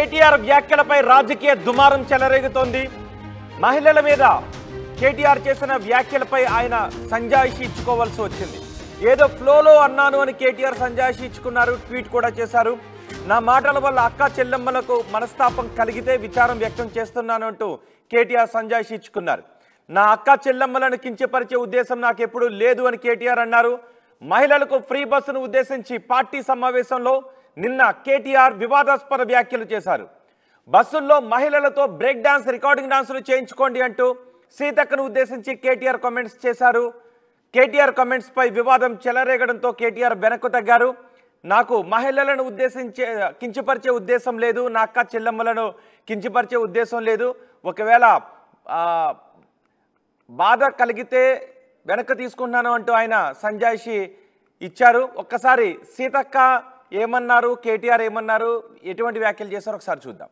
కేటీఆర్ వ్యాఖ్యలపై రాజకీయ దుమారం చెలరేగుతోంది. మహిళల మీద కేటీఆర్ చేసిన వ్యాఖ్యలపై ఆయన సంజాయిషి ఇచ్చుకోవాల్సి వచ్చింది. ఏదో ఫ్లోలో అన్నాను అని కేటీఆర్ సంజాయిషి ఇచ్చుకున్నారు, ట్వీట్ కూడా చేశారు. నా మాటల వల్ల అక్క చెల్లెమ్మలకు మనస్తాపం కలిగితే విచారం వ్యక్తం చేస్తున్నాను అంటూ కేటీఆర్ సంజాయిషి ఇచ్చుకున్నారు. నా అక్క చెల్లెమ్మలను కించపరిచే ఉద్దేశం నాకు ఎప్పుడూ లేదు అని కేటీఆర్ అన్నారు. మహిళలకు ఫ్రీ బస్సును ఉద్దేశించి పార్టీ సమావేశంలో నిన్న కేటీఆర్ వివాదాస్పద వ్యాఖ్యలు చేశారు. బస్సుల్లో మహిళలతో బ్రేక్ డాన్స్, రికార్డింగ్ డాన్సులు చేయించుకోండి అంటూ సీతక్కను ఉద్దేశించి కేటీఆర్ కామెంట్స్ చేశారు. కేటీఆర్ కామెంట్స్ పై వివాదం చెలరేగడంతో కేటీఆర్ వెనక్కు తగ్గారు. నాకు మహిళలను కించపరిచే ఉద్దేశం లేదు, నా అక్క చెల్లెమ్మలను కించపరిచే ఉద్దేశం లేదు, ఒకవేళ బాధ కలిగితే వెనక్కి తీసుకుంటున్నాను అంటూ ఆయన సంజాయిషి ఇచ్చారు. ఒక్కసారి సీతక్క ఏమన్నారు, కేటీఆర్ ఏమన్నారు, ఎటువంటి వ్యాఖ్యలు చేశారో ఒకసారి చూద్దాం.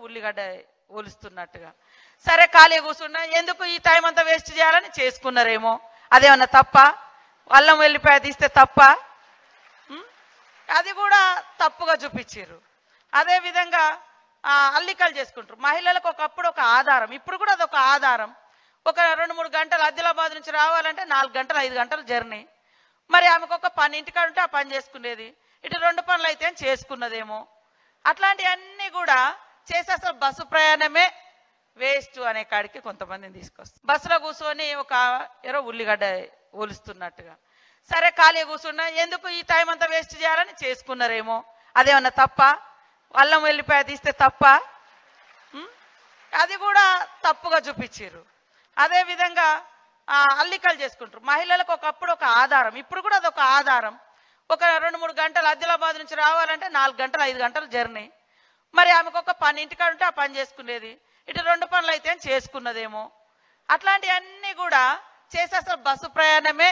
ఉల్లిగడ్డ ఒలుస్తున్నట్టుగా సరే ఖాళీ కూర్చున్నా ఎందుకు ఈ టైం అంతా వేస్ట్ చేయాలని చేసుకున్నారేమో. అదేమన్నా తప్ప? అల్లం వెల్లిపాయ తీస్తే తప్ప? అది కూడా తప్పుగా చూపించారు. అదేవిధంగా అల్లికలు చేసుకుంటారు. మహిళలకు ఒకప్పుడు ఒక ఆధారం, ఇప్పుడు కూడా అదొక ఆధారం. ఒక 2-3 గంటలు ఆదిలాబాద్ నుంచి రావాలంటే 4 గంటలు 5 గంటల జర్నీ. మరి ఆమెకు ఒక పని ఇంటికాడ ఉంటే ఆ పని చేసుకునేది, ఇటు 2 పనులు అయితే చేసుకున్నదేమో. అట్లాంటివన్నీ కూడా చేసి అసలు బస్సు ప్రయాణమే వేస్ట్ అనే కాడికి కొంతమందిని తీసుకొస్తారు. బస్సులో కూర్చొని ఒక ఉల్లిగడ్డ ఒలుస్తున్నట్టుగా సరే ఖాళీ కూర్చున్నా ఎందుకు ఈ టైం అంతా వేస్ట్ చేయాలని చేసుకున్నారేమో. అదేమన్నా తప్ప? అల్లం వెల్లిపాయ తీస్తే తప్ప? అది కూడా తప్పుగా చూపించారు. అదేవిధంగా అల్లికలు చేసుకుంటారు. మహిళలకు ఒకప్పుడు ఒక ఆధారం, ఇప్పుడు కూడా అదొక ఆధారం. ఒక 2-3 గంటలు ఆదిలాబాద్ నుంచి రావాలంటే 4 గంటలు 5 గంటల జర్నీ. మరి ఆమెకు ఒక పని ఇంటికాడ ఉంటే ఆ పని చేసుకునేది, ఇటు 2 పనులు అయితే చేసుకున్నదేమో. అట్లాంటివన్నీ కూడా చేసి అసలు బస్సు ప్రయాణమే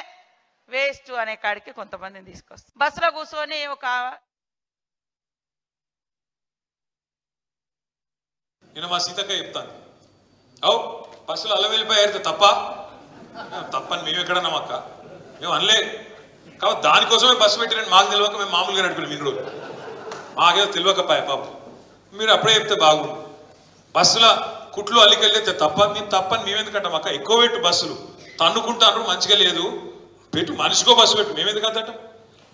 వేస్ట్ అనే కాడికి కొంతమందిని తీసుకొస్తారు. బస్సులో కూర్చొని ఒక నేను మా సీతక్క చెప్తాను, అవు బస్సులో అల్లం వెళ్ళిపోయి ఏరితే తప్పని మేము ఎక్కడన్నాం అక్క, మేము అనలే. కాబట్టి దానికోసమే బస్సు పెట్టిరని మాకు తెలియక మేము మామూలుగా నడిపినాం. ఇన్ని రోజులు మాకేదో తెలియకపోయా పాపం. మీరు అప్పుడే చెప్తే బాగుండు. బస్సుల కుట్లు అల్లికెళ్ళితే మేము తప్పని మేము ఎందుకంటాం అక్క? ఎక్కువ పెట్టు బస్సులు తన్నుకుంటాను, మంచిగా లేదు పెట్టు, మనిషికో బస్సు పెట్టు. మేము ఎందుకు అంతటం?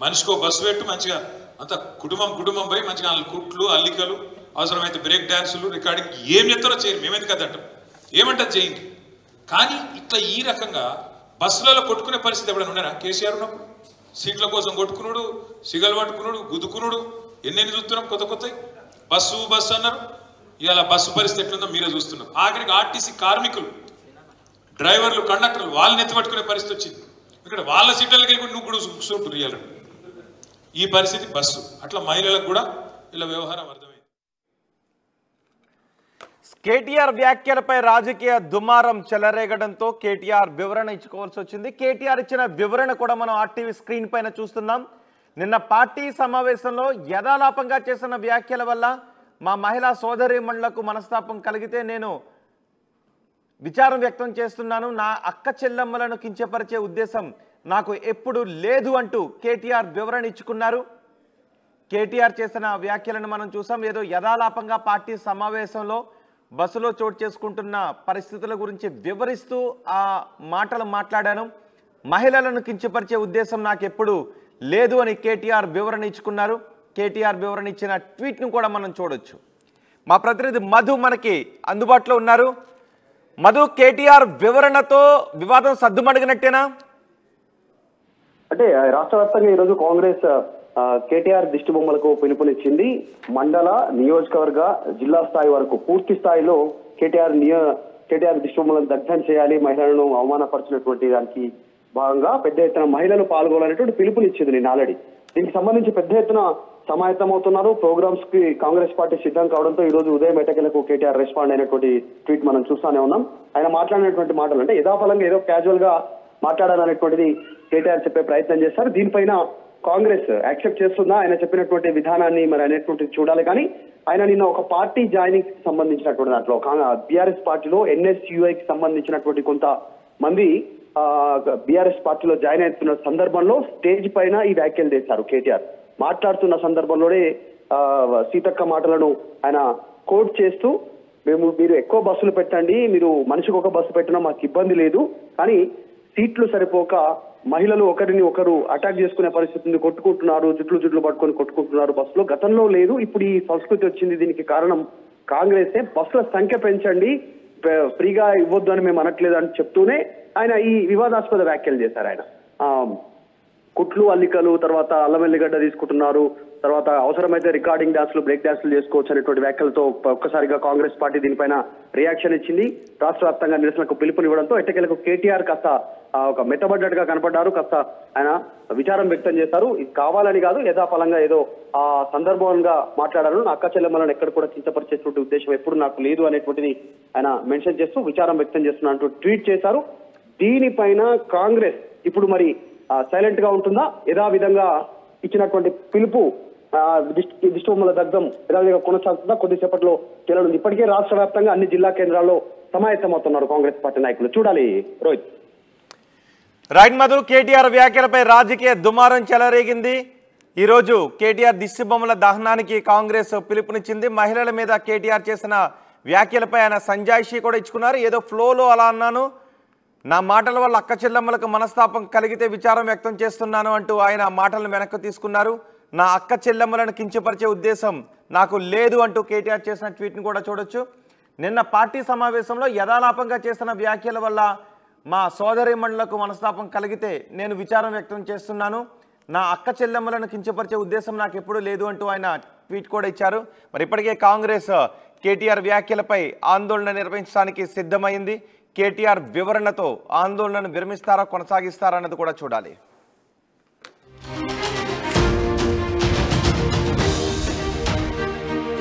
మనిషికో బస్సు పెట్టు, మంచిగా అంత కుటుంబం పోయి మంచిగా కుట్లు అల్లికలు, అవసరమైతే బ్రేక్ డ్యాన్సులు, రికార్డింగ్ ఏం చేస్తారో చేయరు. మేము ఎందుకు అంతటం? ఏమంటారు చేయండి. కానీ ఇట్లా ఈ రకంగా బస్సులలో కొట్టుకునే పరిస్థితి ఎప్పుడైనా ఉన్నారా? కేసీఆర్ ఉన్నప్పుడు సీట్ల కోసం కొట్టుకున్నాడు, సిగలు పట్టుకున్నాడు, గుద్దుకున్నాడు, ఎన్నెన్ని చూస్తున్నాం కొత్త బస్సు అన్నారు. ఇవాళ బస్సు పరిస్థితి ఎట్లుందో మీరే చూస్తున్నారు. ఆఖరికి ఆర్టీసీ కార్మికులు, డ్రైవర్లు, కండక్టర్లు వాళ్ళని ఎత్తిపట్టుకునే పరిస్థితి వచ్చింది. ఇక్కడ వాళ్ళ సీట్లకి వెళ్ళి నువ్వు కూడా కూర్చుంటారు. ఇవాళ ఈ పరిస్థితి బస్సు. అట్లా మహిళలకు కూడా ఇలా వ్యవహారం అర్థమైంది. కేటీఆర్ వ్యాఖ్యలపై రాజకీయ దుమారం చెలరేగడంతో కేటీఆర్ వివరణ ఇచ్చుకోవాల్సి వచ్చింది. కేటీఆర్ ఇచ్చిన వివరణ కూడా మనం ఆర్టీవీ స్క్రీన్ పైన చూస్తున్నాం. నిన్న పార్టీ సమావేశంలో యథాలాపంగా చేసిన వ్యాఖ్యల వల్ల మా మహిళా సోదరీమణులకు మనస్తాపం కలిగితే నేను విచారం వ్యక్తం చేస్తున్నాను, నా అక్క చెల్లెమ్మలను కించపరిచే ఉద్దేశం నాకు ఎప్పుడు లేదు అంటూ కేటీఆర్ వివరణ ఇచ్చుకున్నారు. కేటీఆర్ చేసిన వ్యాఖ్యలను మనం చూసాం. ఏదో యథాలాపంగా పార్టీ సమావేశంలో బస్సులో చోటు చేసుకుంటున్న పరిస్థితుల గురించి వివరిస్తూ ఆ మాటలు మాట్లాడాను. మహిళలను కించపరిచే ఉద్దేశం నాకు ఎప్పుడు లేదు అని కేటీఆర్ వివరణ ఇచ్చుకున్నారు. కేటీఆర్ వివరణ ఇచ్చిన ట్వీట్ను కూడా మనం చూడొచ్చు. మా ప్రతినిధి మధు మనకి అందుబాటులో ఉన్నారు. మధు, కేటీఆర్ వివరణతో వివాదం సద్దుమణిగినట్టేనా? అంటే రాష్ట్ర వ్యాప్తంగా ఈరోజు కాంగ్రెస్ కేటీఆర్ దిష్టి బొమ్మలకు పిలుపునిచ్చింది. మండల, నియోజకవర్గ, జిల్లా స్థాయి వరకు పూర్తి స్థాయిలో కేటీఆర్ దిష్టి బొమ్మలను దగ్ధం చేయాలి, మహిళలను అవమానపరిచినటువంటి దానికి భాగంగా పెద్ద ఎత్తున మహిళలు పాల్గొనాలనేటువంటి పిలుపునిచ్చింది నేను ఆల్రెడీ. దీనికి సంబంధించి పెద్ద ఎత్తున సమాయత్తమవుతున్నారు. ప్రోగ్రామ్స్ కి కాంగ్రెస్ పార్టీ సిద్ధం కావడంతో ఈ రోజు ఉదయం ఎటకెలకు కేటీఆర్ రెస్పాండ్ అయినటువంటి ట్వీట్ మనం చూస్తానే ఉన్నాం. ఆయన మాట్లాడినటువంటి మాటలు అంటే యథాఫలంగా ఏదో క్యాజువల్ గా మాట్లాడాలనేటువంటిది కేటీఆర్ చెప్పే ప్రయత్నం చేస్తారు. దీనిపైన కాంగ్రెస్ యాక్సెప్ట్ చేస్తుందా ఆయన చెప్పినటువంటి విధానాన్ని మరి అనేటువంటిది చూడాలి. కానీ ఆయన నిన్న ఒక పార్టీ జాయినింగ్ కి సంబంధించినటువంటి దాంట్లో బీఆర్ఎస్ పార్టీలో ఎన్ఎస్యుఐకి సంబంధించినటువంటి కొంత మంది బీఆర్ఎస్ పార్టీలో జాయిన్ అవుతున్న సందర్భంలో స్టేజ్ పైన ఈ వ్యాఖ్యలు చేశారు కేటీఆర్. మాట్లాడుతున్న సందర్భంలోనే సీతక్క మాటలను ఆయన కోట్ చేస్తూ, మీరు ఎక్కువ బస్సులు పెట్టండి, మీరు మనిషికి ఒక బస్సు పెట్టినా మాకు ఇబ్బంది లేదు, కానీ సీట్లు సరిపోక మహిళలు ఒకరిని ఒకరు అటాక్ చేసుకునే పరిస్థితిని కొట్టుకుంటున్నారు, జుట్లు పట్టుకొని కొట్టుకుంటున్నారు బస్సులో. గతంలో లేదు, ఇప్పుడు ఈ సంస్కృతి వచ్చింది. దీనికి కారణం కాంగ్రెసే. బస్సుల సంఖ్య పెంచండి, ఫ్రీగా ఇవ్వద్దు అని మేము అనట్లేదు అని చెప్తూనే ఆయన ఈ వివాదాస్పద వ్యాఖ్యలు చేశారు. ఆయన కుట్లు అల్లికలు, తర్వాత అల్లం ఎల్లిగడ్డ తీసుకుంటున్నారు, తర్వాత అవసరమైతే రికార్డింగ్ డాన్సులు, బ్రేక్ డాన్సులు చేసుకోవచ్చు అనేటువంటి వ్యాఖ్యలతో ఒక్కసారిగా కాంగ్రెస్ పార్టీ దీనిపైన రియాక్షన్ ఇచ్చింది. రాష్ట్ర వ్యాప్తంగా నిరసనకు పిలుపునివ్వడంతో ఎట్టకేలకు కేటీఆర్ కాస్త ఒక మెత్తబడ్డట్టుగా కనపడ్డారు. కాస్త ఆయన విచారం వ్యక్తం చేశారు. ఇది కావాలని కాదు, యథాఫలంగా ఏదో ఆ సందర్భంగా మాట్లాడారు. నా అక్క చెల్లెమ్మలను ఎక్కడ కూడా చింతపరిచేటువంటి ఉద్దేశం ఎప్పుడు నాకు లేదు అనేటువంటిది ఆయన మెన్షన్ చేస్తూ విచారం వ్యక్తం చేస్తున్నట్టు ట్వీట్ చేశారు. దీనిపైన కాంగ్రెస్ ఇప్పుడు మరి సైలెంట్ గా ఉంటుందా, యథావిధంగా ఇచ్చినటువంటి పిలుపు దిష్టిబొమ్మల దగ్ధం యథావిధంగా కొనసాగుతుందా, కొద్దిసేపట్లో తేలనుంది. ఇప్పటికే రాష్ట్ర వ్యాప్తంగా అన్ని జిల్లా కేంద్రాల్లో సమాయత్తమవుతున్నారు కాంగ్రెస్ పార్టీ నాయకులు. చూడాలి రోహిత్. రైట్ మధు, కేటీఆర్ వ్యాఖ్యలపై రాజకీయ దుమారం చెలరేగింది. ఈరోజు కేటీఆర్ దిష్టిబొమ్మల దహనానికి కాంగ్రెస్ పిలుపునిచ్చింది. మహిళల మీద కేటీఆర్ చేసిన వ్యాఖ్యలపై ఆయన సంజాయిషీ కూడా ఇచ్చుకున్నారు. ఏదో ఫ్లోలో అలా అన్నాను, నా మాటల వల్ల అక్క చెల్లెమ్మలకు మనస్తాపం కలిగితే విచారం వ్యక్తం చేస్తున్నాను అంటూ ఆయన మాటలను వెనక్కి తీసుకున్నారు. నా అక్క చెల్లెమ్మలను కించపరిచే ఉద్దేశం నాకు లేదు అంటూ కేటీఆర్ చేసిన ట్వీట్ని కూడా చూడొచ్చు. నిన్న పార్టీ సమావేశంలో యథాలాపంగా చేసిన వ్యాఖ్యల వల్ల మా సోదరీమణులకు మనస్తాపం కలిగితే నేను విచారం వ్యక్తం చేస్తున్నాను, నా అక్క చెల్లెమ్మలను కించపరిచే ఉద్దేశం నాకు ఎప్పుడూ లేదు అంటూ ఆయన ట్వీట్ కూడా ఇచ్చారు. మరి ఇప్పటికే కాంగ్రెస్ కేటీఆర్ వ్యాఖ్యలపై ఆందోళన నిర్వహించడానికి సిద్ధమైంది. కేటీఆర్ వివరణతో ఆందోళనను విరమిస్తారా, కొనసాగిస్తారా అన్నది కూడా చూడాలి.